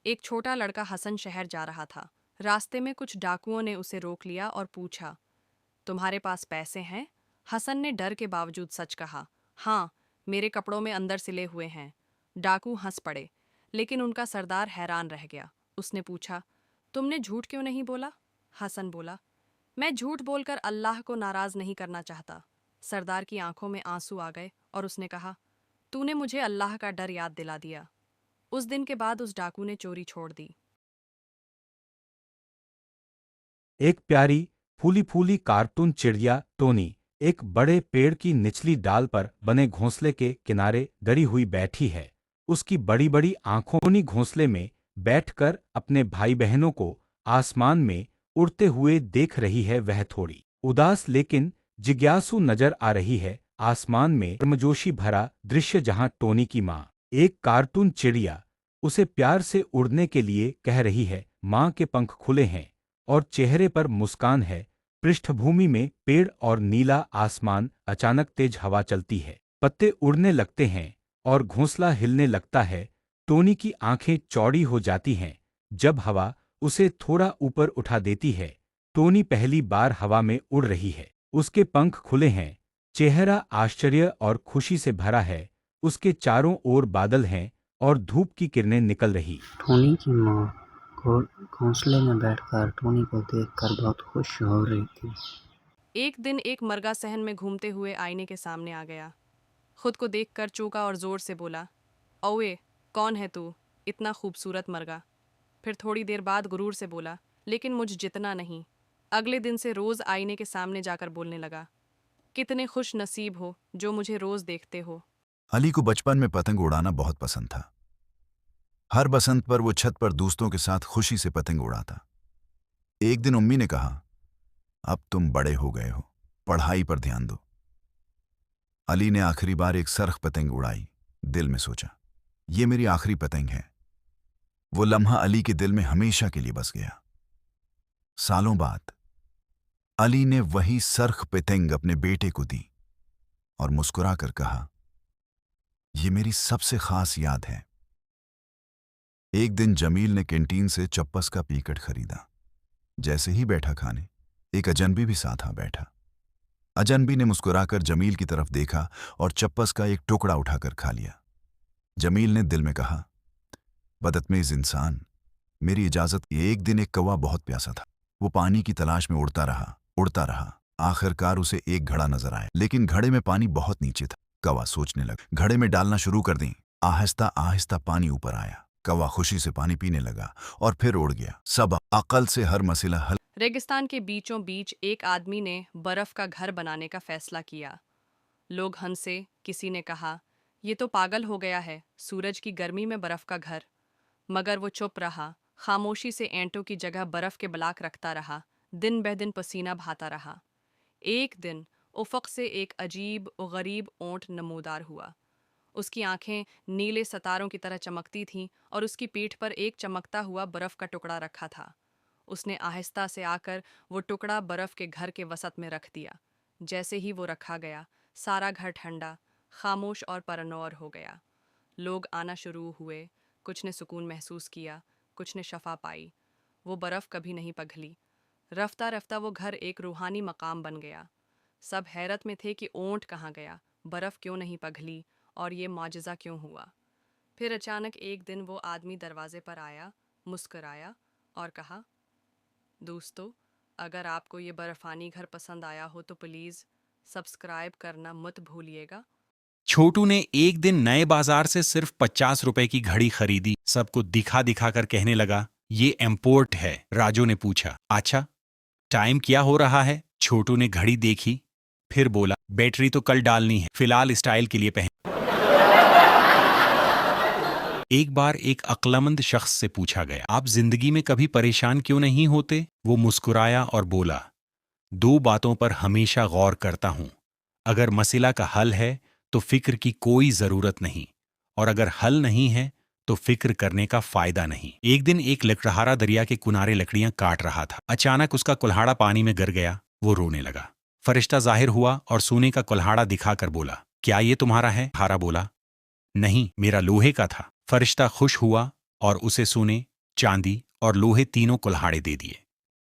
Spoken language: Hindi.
एक छोटा लड़का हसन शहर जा रहा था। रास्ते में कुछ डाकुओं ने उसे रोक लिया और पूछा, तुम्हारे पास पैसे हैं? हसन ने डर के बावजूद सच कहा, हाँ, मेरे कपड़ों में अंदर सिले हुए हैं। डाकू हंस पड़े, लेकिन उनका सरदार हैरान रह गया। उसने पूछा, तुमने झूठ क्यों नहीं बोला? हसन बोला, मैं झूठ बोलकर अल्लाह को नाराज नहीं करना चाहता। सरदार की आंखों में आंसू आ गए और उसने कहा, तूने मुझे अल्लाह का डर याद दिला दिया। उस दिन के बाद उस डाकू ने चोरी छोड़ दी। एक प्यारी फूली फूली कार्टून चिड़िया टोनी एक बड़े पेड़ की निचली डाल पर बने घोंसले के किनारे डरी हुई बैठी है। उसकी बड़ी बड़ी आंखों टोनी घोंसले में बैठकर अपने भाई बहनों को आसमान में उड़ते हुए देख रही है। वह थोड़ी उदास लेकिन जिज्ञासु नजर आ रही है। आसमान में गर्मजोशी भरा दृश्य जहां टोनी की माँ, एक कार्टून चिड़िया, उसे प्यार से उड़ने के लिए कह रही है। माँ के पंख खुले हैं और चेहरे पर मुस्कान है। पृष्ठभूमि में पेड़ और नीला आसमान। अचानक तेज हवा चलती है, पत्ते उड़ने लगते हैं और घोंसला हिलने लगता है। टोनी की आंखें चौड़ी हो जाती हैं जब हवा उसे थोड़ा ऊपर उठा देती है। टोनी पहली बार हवा में उड़ रही है। उसके पंख खुले हैं, चेहरा आश्चर्य और खुशी से भरा है। उसके चारों ओर बादल हैं और धूप की किरणें निकल रही। टोनी की माँ घोंसले में बैठकर टोनी को देखकर बहुत खुश हो रही थी। एक दिन एक मर्गा सहन में घूमते हुए आईने के सामने आ गया। खुद को देखकर चौंका और जोर से बोला, ओए, कौन है तू, इतना खूबसूरत मर्गा? फिर थोड़ी देर बाद गुरूर से बोला, लेकिन मुझ जितना नहीं। अगले दिन से रोज आईने के सामने जाकर बोलने लगा, कितने खुश नसीब हो जो मुझे रोज देखते हो। अली को बचपन में पतंग उड़ाना बहुत पसंद था। हर बसंत पर वो छत पर दोस्तों के साथ खुशी से पतंग उड़ाता। एक दिन उम्मी ने कहा, अब तुम बड़े हो गए हो, पढ़ाई पर ध्यान दो। अली ने आखिरी बार एक सरख पतंग उड़ाई। दिल में सोचा, ये मेरी आखिरी पतंग है। वो लम्हा अली के दिल में हमेशा के लिए बस गया। सालों बाद अली ने वही सरख पतंग अपने बेटे को दी और मुस्कुराकर कहा, ये मेरी सबसे खास याद है। एक दिन जमील ने कैंटीन से चप्पस का पैकेट खरीदा। जैसे ही बैठा खाने, एक अजनबी भी साथ आ बैठा। अजनबी ने मुस्कुराकर जमील की तरफ देखा और चप्पस का एक टुकड़ा उठाकर खा लिया। जमील ने दिल में कहा, बदतमीज इंसान, मेरी इजाजत। एक दिन एक कौवा बहुत प्यासा था। वो पानी की तलाश में उड़ता रहा, उड़ता रहा। आखिरकार उसे एक घड़ा नजर आया, लेकिन घड़े में पानी बहुत नीचे था। कौवा सोचने लगा, घड़े में डालना शुरू कर दें। आहिस्ता आहिस्ता पानी ऊपर आया। कौवा खुशी से पानी पीने लगा और फिर उड़ गया। सब अकल से हर मसला हल। रेगिस्तान के बीचों बीच एक आदमी ने बर्फ का घर बनाने का फैसला किया। लोग हंसे, किसी ने कहा, ये तो पागल हो गया है, सूरज की गर्मी में बर्फ का घर। मगर वो चुप रहा, खामोशी से ईंटों की जगह बर्फ के ब्लॉक रखता रहा। दिन ब दिन पसीना बहाता रहा। एक दिन उफ़क़ से एक अजीब और गरीब ऊंट नमूदार हुआ। उसकी आंखें नीले सितारों की तरह चमकती थीं और उसकी पीठ पर एक चमकता हुआ बर्फ का टुकड़ा रखा था। उसने आहिस्ता से आकर वो टुकड़ा बर्फ के घर के वसत में रख दिया। जैसे ही वो रखा गया, सारा घर ठंडा, खामोश और परनौर हो गया। लोग आना शुरू हुए। कुछ ने सुकून महसूस किया, कुछ ने शफा पाई। वो बर्फ कभी नहीं पिघली। रफ्ता रफ्ता वो घर एक रूहानी मकाम बन गया। सब हैरत में थे कि ऊंट कहाँ गया, बर्फ क्यों नहीं पिघली और ये मौजज़ा क्यों हुआ। फिर अचानक एक दिन वो आदमी दरवाजे पर आया, मुस्कराया और कहा, दोस्तों, अगर आपको ये बर्फानी घर पसंद आया हो तो प्लीज़ सब्सक्राइब करना मत भूलिएगा। छोटू ने एक दिन नए बाजार से सिर्फ 50 रुपए की घड़ी खरीदी। सबको दिखा दिखा कर कहने लगा, ये इम्पोर्ट है। राजू ने पूछा, अच्छा, टाइम क्या हो रहा है? छोटू ने घड़ी देखी, फिर बोला, बैटरी तो कल डालनी है, फिलहाल स्टाइल के लिए पहन। एक बार एक अक्लमंद शख्स से पूछा गया, आप जिंदगी में कभी परेशान क्यों नहीं होते? वो मुस्कुराया और बोला, दो बातों पर हमेशा गौर करता हूं। अगर मसला का हल है तो फिक्र की कोई जरूरत नहीं, और अगर हल नहीं है तो फिक्र करने का फायदा नहीं। एक दिन एक लकड़हारा दरिया के किनारे लकड़ियां काट रहा था। अचानक उसका कुल्हाड़ा पानी में गिर गया। वो रोने लगा। फरिश्ता जाहिर हुआ और सोने का कुल्हाड़ा दिखाकर बोला, क्या ये तुम्हारा है? हारा बोला, नहीं, मेरा लोहे का था। फरिश्ता खुश हुआ और उसे सोने चांदी और लोहे तीनों कुल्हाड़े दे दिए।